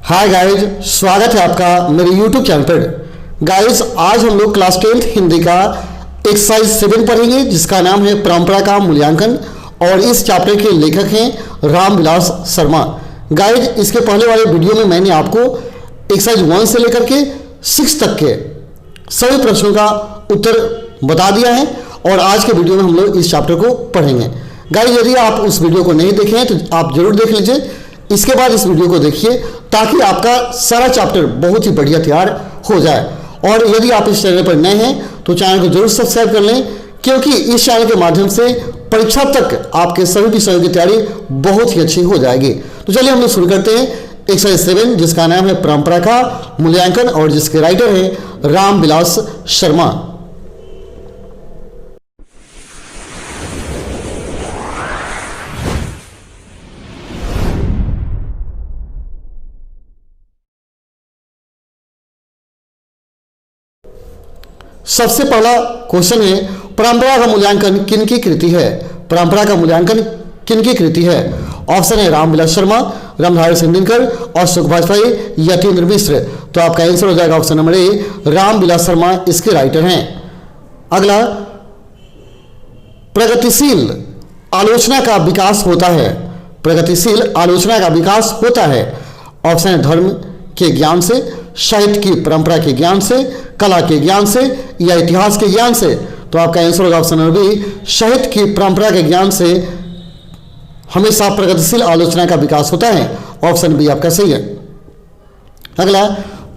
Hi guys, स्वागत है आपका मेरे YouTube चैनल पर। गाइज, आज हम लोग क्लास 10th हिंदी का एक्सरसाइज 7 पढ़ेंगे जिसका नाम है परंपरा का मूल्यांकन और इस चैप्टर के लेखक हैं रामविलास शर्मा। गाइज, इसके पहले वाले वीडियो में मैंने आपको एक्सरसाइज 1 से लेकर के 6 तक के सभी प्रश्नों का उत्तर बता दिया है और आज के वीडियो में हम लोग इस चैप्टर को पढ़ेंगे। गाइज, यदि आप उस वीडियो को नहीं देखे हैं तो आप जरूर देख लीजिए। इसके बाद इस वीडियो को देखिए ताकि आपका सारा चैप्टर बहुत ही बढ़िया तैयार हो जाए। और यदि आप इस चैनल पर नए हैं तो चैनल को जरूर सब्सक्राइब कर लें, क्योंकि इस चैनल के माध्यम से परीक्षा तक आपके सभी विषयों की तैयारी बहुत ही अच्छी हो जाएगी। तो चलिए हम लोग शुरू करते हैं एक्सरसाइज 7 जिसका नाम है परंपरा का मूल्यांकन और जिसके राइटर हैं रामविलास शर्मा। सबसे पहला क्वेश्चन है, परंपरा का मूल्यांकन किनकी कृति है? परंपरा का मूल्यांकन किनकी कृति है? ऑप्शन है रामविलास शर्मा, रामधारी सिंह दिनकर, अशोक वाजपेयी, यतीन्द्र मिश्र। तो आपका आंसर हो जाएगा option number A, Ramvilas Sharma इसके राइटर हैं। अगला, प्रगतिशील आलोचना का विकास होता है। प्रगतिशील आलोचना का विकास होता है। ऑप्शन है धर्म के ज्ञान से, साहित्य की परंपरा के ज्ञान से, कला के ज्ञान से या इतिहास के ज्ञान से। तो आपका आंसर होगा ऑप्शन नंबर बी, साहित्य की परंपरा के ज्ञान से हमेशा प्रगतिशील आलोचना का विकास होता है। ऑप्शन बी आपका सही है। अगला,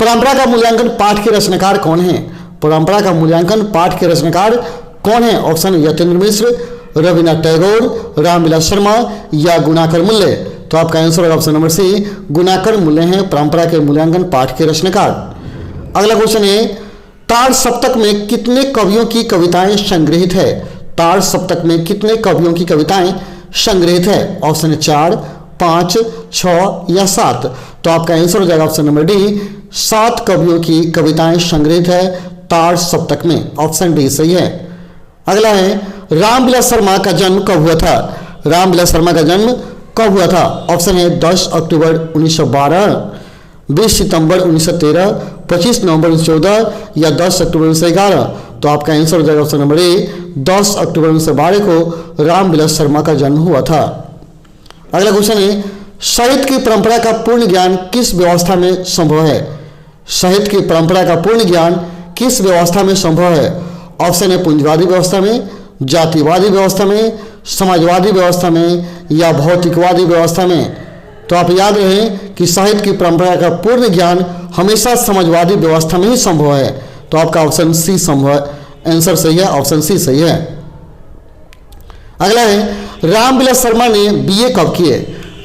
परंपरा का मूल्यांकन पाठ के रचनाकार कौन है? परंपरा का मूल्यांकन पाठ के रचनाकार कौन है? ऑप्शन यतीन्द्र मिश्र, रविन्द्रनाथ टैगोर, रामविलास शर्मा या गुणाकर मूल्य। तो आपका आंसर होगा ऑप्शन नंबर सी, गुणाकर मूल्य हैं परंपरा के मूल्यांकन पाठ के रचनाकार। अगला क्वेश्चन है, तार सप्तक में कितने कवियों की कविताएं संग्रहित है? तार सप्तक में कितने कवियों की कविताएं संग्रहित है? ऑप्शन है 4, 5, 6 या 7। तो आपका आंसर हो जाएगा ऑप्शन नंबर डी, 7 कवियों की कविताएं संग्रहित है तार सप्तक में। ऑप्शन डी सही है। अगला है, रामविलास शर्मा का जन्म कब हुआ था? रामविलास शर्मा का जन्म कब हुआ था? ऑप्शन है 10 अक्टूबर 1912, 20 सितंबर 1913, 25 नवंबर 1914 या 10 अक्टूबर 1911। तो आपका आंसर हो जाएगा ऑप्शन नंबर ए, 10 अक्टूबर 1912 को रामविलास शर्मा का जन्म हुआ था। अगला क्वेश्चन है, साहित्य की परंपरा का पूर्ण ज्ञान किस व्यवस्था में संभव है? साहित्य की परंपरा का पूर्ण ज्ञान किस व्यवस्था में संभव है? ऑप्शन है पूंजीवादी व्यवस्था में, जातिवादी व्यवस्था में, समाजवादी व्यवस्था में या भौतिकवादी व्यवस्था में। तो आप याद रखें कि साहित्य की परंपरा का पूर्ण ज्ञान हमेशा समाजवादी व्यवस्था में ही संभव है। तो आपका ऑप्शन सी संभव है, आंसर सही है, ऑप्शन सी सही है। अगला है, रामविलास शर्मा ने बीए कब किए?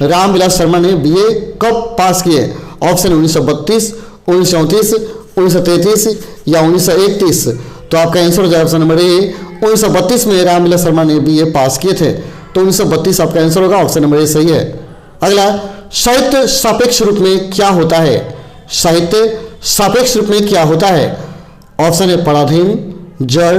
रामविलास शर्मा ने बीए कब पास किए? ऑप्शन 1932, 1934, 1933 या 1931। तो आपका आंसर हो जाएगा ऑप्शन नंबर ए, 1932 में रामविलास शर्मा ने बीए पास किए थे। तो 1932 आपका आंसर होगा, ऑप्शन नंबर ए सही है। अगला, साहित्य सापेक्ष रूप में क्या होता है? साहित्य सापेक्ष रूप में क्या होता है? ऑप्शन है पराधीन, जड़,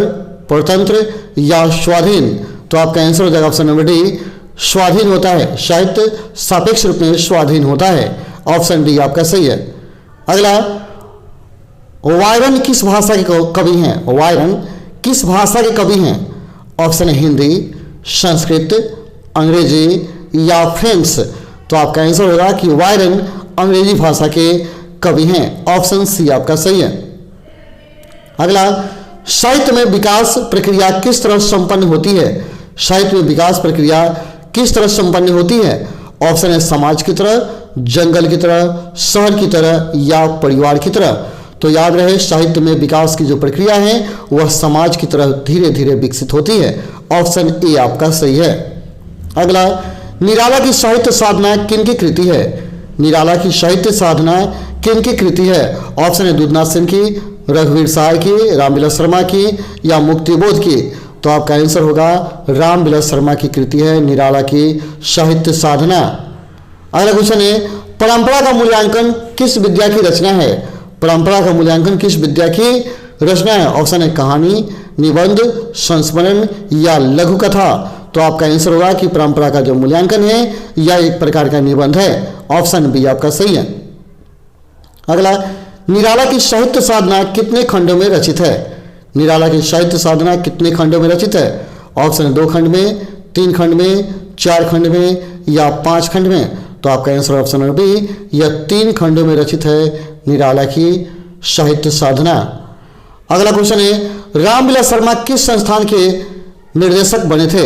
परतंत्र या स्वाधीन। तो आपका आंसर हो जाएगा ऑप्शन नंबर डी, स्वाधीन होता है। साहित्य सापेक्ष रूप में स्वाधीन होता है। ऑप्शन डी आपका सही है। अगला, वायरन किस भाषा के कवि हैं? वायरन किस भाषा के कवि हैं? ऑप्शन है हिंदी, संस्कृत, अंग्रेजी या फ्रेंच। तो आपका आंसर होगा कि वायरन अंग्रेजी भाषा के कवि हैं। ऑप्शन सी आपका सही है। अगला, साहित्य में विकास प्रक्रिया किस तरह संपन्न होती है? साहित्य में विकास प्रक्रिया किस तरह संपन्न होती है? ऑप्शन है समाज की तरह, जंगल की तरह, शहर की तरह या परिवार की तरह। तो याद रहे, साहित्य में विकास की जो प्रक्रिया है वह समाज की तरह धीरे धीरे विकसित होती है। ऑप्शन ए आपका सही है। अगला, निराला की साहित्य साधना किनकी कृति है? निराला की साहित्य साधना किनकी कृति है? ऑप्शन है दूधनाथ सेन की, रघुवीर सहाय की, रामविलास शर्मा की या मुक्तिबोध की। तो आपका आंसर होगा रामविलास शर्मा की कृति है निराला की साहित्य साधना। अगला क्वेश्चन है, परंपरा का मूल्यांकन किस विद्या की रचना है? परंपरा का मूल्यांकन किस विद्या की रचना है? ऑप्शन है कहानी, निबंध, संस्मरण या लघु कथा। तो आपका आंसर होगा कि परंपरा का जो मूल्यांकन है यह एक प्रकार का निबंध है। ऑप्शन बी आपका सही है। अगला, निराला की साहित्य साधना कितने खंडों में रचित है? निराला की साहित्य साधना कितने खंडों में रचित है? ऑप्शन 2 खंड में, 3 खंड में, 4 खंड में या 5 खंड में? तो आपका आंसर ऑप्शन नंबर बी, यह 3 खंडों में रचित है निराला की साहित्य साधना। अगला क्वेश्चन है, रामविलास शर्मा किस संस्थान के निर्देशक बने थे?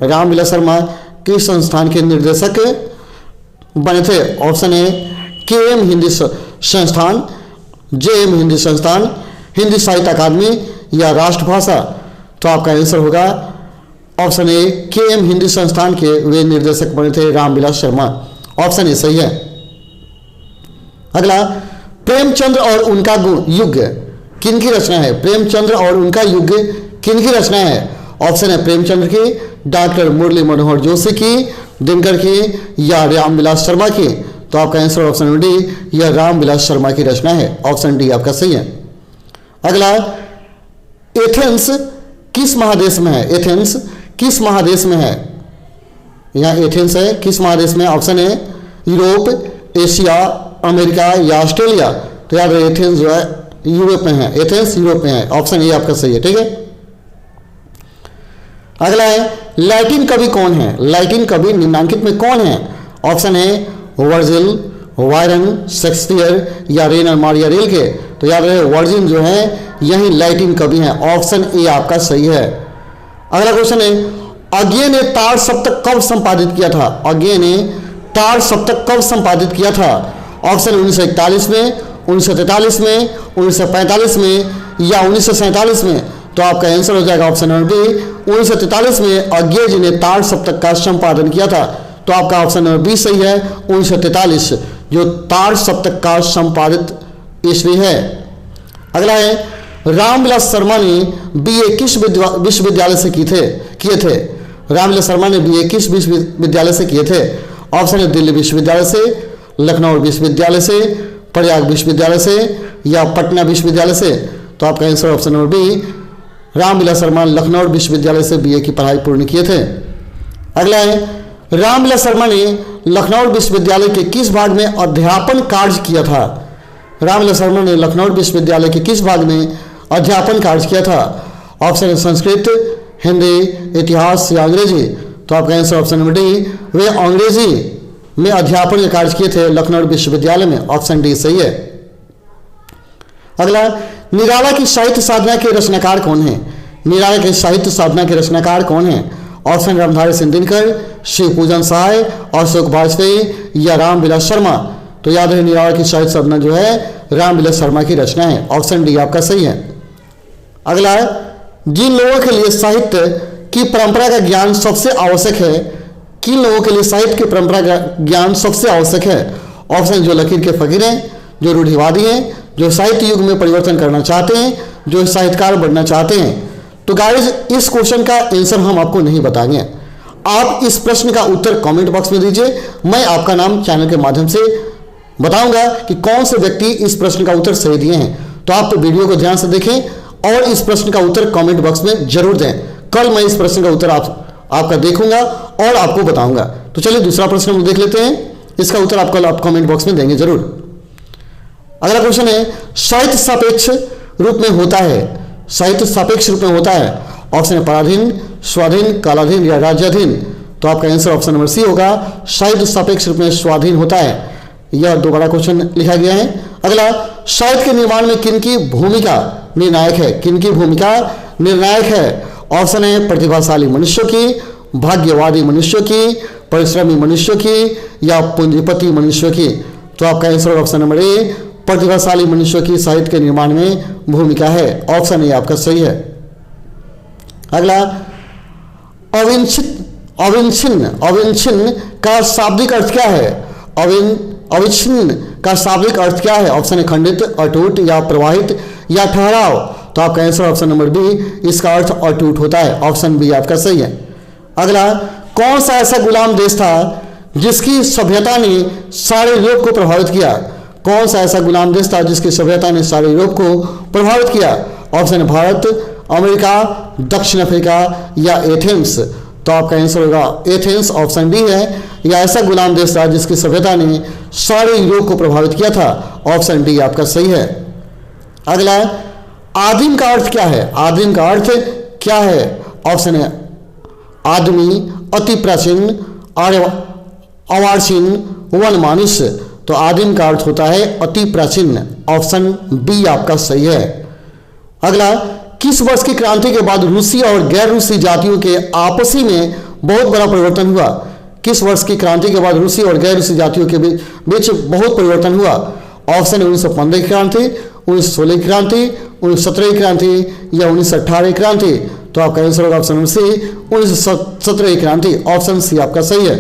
रामविलास शर्मा किस संस्थान के निर्देशक बने थे? ऑप्शन ए KM हिंदी संस्थान, JM हिंदी संस्थान, हिंदी साहित्य अकादमी या राष्ट्रभाषा? तो आपका आंसर होगा ऑप्शन ए KM हिंदी संस्थान के वे निर्देशक बने थे रामविलास शर्मा। ऑप्शन ए सही है। अगला, प्रेमचंद्र और उनका युग किनकी रचना है? प्रेमचंद्र और उनका युग किनकी रचना है? ऑप्शन है प्रेमचंद्र की, डॉक्टर मुरली मनोहर जोशी की, दिनकर की या रामविलास शर्मा की? तो आपका आंसर ऑप्शन नंबर डी, यह रामविलास शर्मा की रचना है। ऑप्शन डी आपका सही है। अगला, एथेंस किस महादेश में है? एथेंस किस महादेश में है? यहाँ एथेंस है, किस महादेश में? ऑप्शन है यूरोप, एशिया, अमेरिका या ऑस्ट्रेलिया? तो याद रहे एथेंस जो है यूरोप में है, एथेंस यूरोप में है। ऑप्शन ए आपका सही है। ठीक है। अगला है, लैटिन कवि कौन है? लैटिन कवि निम्नलिखित में कौन है? ऑप्शन है वर्जिल, वायरन, शेक्सपियर या रेनर मारिया रिल्के? तो याद रहे वर्जिल जो है यही लैटिन कवि हैं। ऑप्शन ए आपका सही है। अगला क्वेश्चन है, अज्ञे ने तार सप्तक कब संपादित किया था? अज्ञे ने तार सप्तक कब संपादित किया था? ऑप्शन 1941 में, 1943 में, 1945 में या 1947 में? तो आपका आंसर हो जाएगा ऑप्शन नंबर बी, 1943 में अज्ञे जी ने तार सप्तक का संपादन किया था। तो आपका ऑप्शन नंबर बी सही है, 1943 जो तार सप्तक का संपादित ईस्वी है। अगला है, रामविलास शर्मा ने BA किस विश्वविद्यालय से किए थे? रामविलास शर्मा ने BA किस विश्वविद्यालय से किए थे? ऑप्शन है दिल्ली विश्वविद्यालय से, लखनऊ विश्वविद्यालय से, प्रयाग विश्वविद्यालय से या पटना विश्वविद्यालय से? तो आपका answer option number B, Ramvilas Sharma Lucknow विश्वविद्यालय से BA की पढ़ाई पूर्ण किए थे। अगला है, रामविलास शर्मा ने लखनऊ विश्वविद्यालय के किस भाग में अध्यापन कार्य किया था? रामविलास शर्मा ने लखनऊ विश्वविद्यालय के किस भाग में अध्यापन कार्य किया था? ऑप्शन है संस्कृत, हिंदी, इतिहास या अंग्रेजी? तो आपका आंसर ऑप्शन नंबर डी, वे अंग्रेजी में अध्यापन कार्य किए थे लखनऊ विश्वविद्यालय में। ऑप्शन डी सही है। अगला, निराला की साहित्य साधना के रचनाकार कौन है? निराला की साहित्य साधना के रचनाकार कौन है? ऑप्शन रामधारी सिंह दिनकर, शिव पूजन सहाय, अशोक वाजपेयी या रामविलास शर्मा? तो याद रहे निराला की साहित्य साधना जो है रामविलास शर्मा की रचना है। ऑप्शन डी आपका सही है। अगला, जिन लोगों के लिए साहित्य की परंपरा का ज्ञान सबसे आवश्यक है, किन लोगों के लिए साहित्य की परंपरा का ज्ञान सबसे आवश्यक है? ऑप्शन जो लकीर के फकीर हैं, जो रूढ़िवादी हैं, जो साहित्य युग में परिवर्तन करना चाहते हैं, जो साहित्यकार बनना चाहते हैं। तो गाइस इस क्वेश्चन का आंसर हम आपको नहीं बताएंगे, आप इस प्रश्न का उत्तर कमेंट बॉक्स में दीजिए। मैं आपका नाम चैनल के माध्यम से बताऊंगा कि कौन से व्यक्ति इस प्रश्न का उत्तर सही दिए हैं। तो आप वीडियो को ध्यान से देखें और इस प्रश्न का उत्तर कमेंट बॉक्स में जरूर दें। कल मैं इस प्रश्न का उत्तर आपका देखूंगा और आपको बताऊंगा। तो चलिए दूसरा प्रश्न हम देख लेते हैं, इसका उत्तर आप कल कमेंट बॉक्स में देंगे जरूर। अगला क्वेश्चन है, साहित्य सापेक्ष रूप में होता है? साहित्य सापेक्ष रूप में होता है। ऑप्शन है पराधीन, स्वाधीन, कालाधीन या राज्याधीन? तो आपका आंसर ऑप्शन नंबर सी होगा, साहित्य सापेक्ष रूप में स्वाधीन होता है। यह दोबारा क्वेश्चन लिखा गया है। अगला, साहित्य के निर्माण में किनकी भूमिका निर्णायक है? किनकी भूमिका निर्णायक है? ऑप्शन है प्रतिभाशाली मनुष्यों की, भाग्यवादी मनुष्यों की, परिश्रमी मनुष्यों की या पूंजीपति मनुष्यों की? तो आपका आंसर ऑप्शन नंबर ए, प्रतिभाशाली मनुष्यों की साहित्य के निर्माण में भूमिका है। ऑप्शन ए आपका सही है। अगला, अविच्छिन्न का शाब्दिक अर्थ क्या है? अविच्छिन्न का शाब्दिक अर्थ क्या है? ऑप्शन है खंडित, अटूट या प्रवाहित या ठहराव? तो आपका आंसर ऑप्शन नंबर बी, इसका अर्थ अटूट होता है। ऑप्शन बी आपका सही है। अगला, कौन सा ऐसा गुलाम देश था जिसकी सभ्यता ने सारे यूरोप को प्रभावित किया? कौन सा ऐसा गुलाम देश था जिसकी सभ्यता ने सारे यूरोप को प्रभावित किया? ऑप्शन है भारत, अमेरिका, दक्षिण अफ्रीका या एथेंस? तो आपका आंसर होगा एथेंस, ऑप्शन डी है। यह ऐसा गुलाम देश था जिसकी सभ्यता ने सारे यूरोप को प्रभावित किया था, ऑप्शन डी आपका सही है। अगला, आदिम का अर्थ क्या है? आदिम का अर्थ क्या है? ऑप्शन है आदमी, अति प्राचीन, अर्वाचीन, वन मनुष्य। तो आदिम का अर्थ होता है अति प्राचीन, ऑप्शन बी आपका सही है। अगला, किस वर्ष की क्रांति के बाद रूसी और गैर रूसी जातियों के आपसी में बहुत बड़ा परिवर्तन हुआ? किस वर्ष की क्रांति के बाद रूसी और गैर रूसी जातियों के बीच बहुत परिवर्तन हुआ? ऑप्शन 1915 की क्रांति, 1916 की क्रांति, 1917 की क्रांति या 1918 की क्रांति। तो आपका आंसर होगा ऑप्शन सी 1917 की क्रांति, ऑप्शन सी आपका सही है।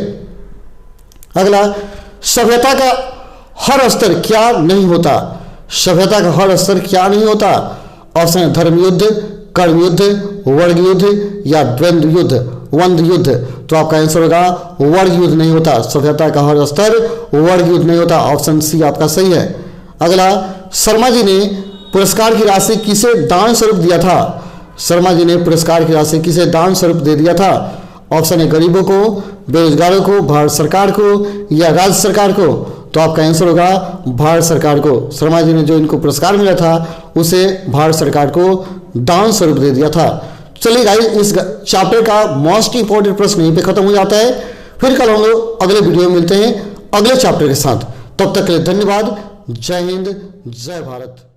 अगला, सभ्यता का हर स्तर क्या नहीं होता? सभ्यता का हर स्तर क्या नहीं होता? ऑप्शन है धर्म युद्ध, कर्म युद्ध, वर्ग युद्ध या द्वंद्व युद्ध, द्वंद्व युद्ध। तो आपका आंसर होगा वर्ग युद्ध नहीं होता, सभ्यता का हर स्तर वर्ग युद्ध नहीं होता, ऑप्शन सी आपका सही है। अगला, शर्मा जी ने पुरस्कार की राशि किसे दान स्वरूप दिया था? शर्मा जी ने पुरस्कार की राशि किसे दान स्वरूप दे दिया था? ऑप्शन है गरीबों को, बेरोजगारों को, भारत सरकार को या राज्य सरकार को। तो आपका आंसर होगा भारत सरकार को। शर्मा जी ने जो इनको पुरस्कार मिला था उसे भारत सरकार को दान स्वरूप दे दिया था। चलिए गाइस, इस चैप्टर का मोस्ट इंपॉर्टेंट प्रश्न यहीं पे खत्म हो जाता है। फिर कल हम लोग अगले वीडियो में मिलते हैं अगले चैप्टर के साथ। तब तक के लिए धन्यवाद। जय हिंद, जय भारत।